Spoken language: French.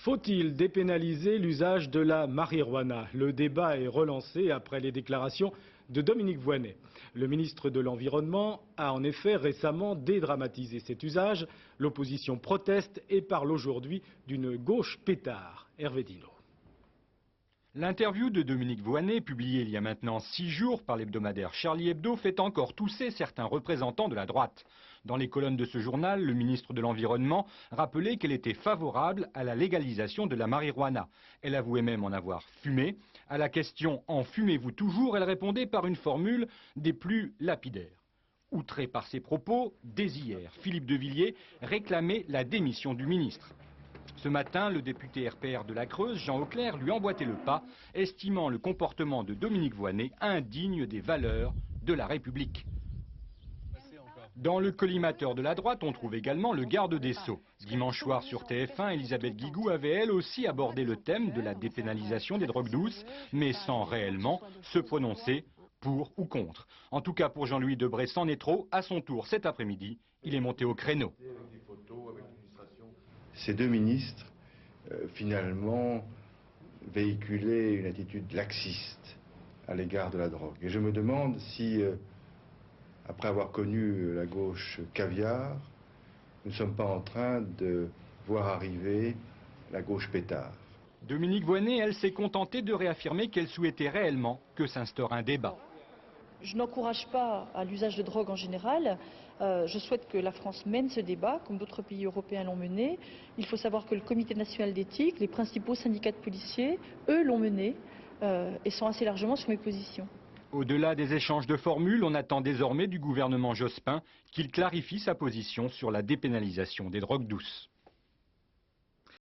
Faut-il dépénaliser l'usage de la marijuana? Le débat est relancé après les déclarations de Dominique Voynet. Le ministre de l'Environnement a en effet récemment dédramatisé cet usage. L'opposition proteste et parle aujourd'hui d'une gauche pétard. Hervé Dino. L'interview de Dominique Voynet, publiée il y a maintenant 6 jours par l'hebdomadaire Charlie Hebdo, fait encore tousser certains représentants de la droite. Dans les colonnes de ce journal, le ministre de l'Environnement rappelait qu'elle était favorable à la légalisation de la marijuana. Elle avouait même en avoir fumé. À la question « En fumez-vous toujours ?», elle répondait par une formule des plus lapidaires. Outré par ses propos, dès hier, Philippe de Villiers réclamait la démission du ministre. Ce matin, le député RPR de la Creuse, Jean Auclair, lui emboîtait le pas, estimant le comportement de Dominique Voynet indigne des valeurs de la République. Dans le collimateur de la droite, on trouve également le garde des Sceaux. Dimanche soir sur TF1, Elisabeth Guigou avait elle aussi abordé le thème de la dépénalisation des drogues douces, mais sans réellement se prononcer pour ou contre. En tout cas pour Jean-Louis Debré, c'en est trop. À son tour cet après-midi, il est monté au créneau. Ces deux ministres, finalement, véhiculaient une attitude laxiste à l'égard de la drogue. Et je me demande si, après avoir connu la gauche caviar, nous ne sommes pas en train de voir arriver la gauche pétard. Dominique Voynet, elle, s'est contentée de réaffirmer qu'elle souhaitait réellement que s'instaure un débat. Je n'encourage pas à l'usage de drogue en général. Je souhaite que la France mène ce débat, comme d'autres pays européens l'ont mené. Il faut savoir que le Comité national d'éthique, les principaux syndicats de policiers, eux l'ont mené et sont assez largement sur mes positions. Au-delà des échanges de formules, on attend désormais du gouvernement Jospin qu'il clarifie sa position sur la dépénalisation des drogues douces.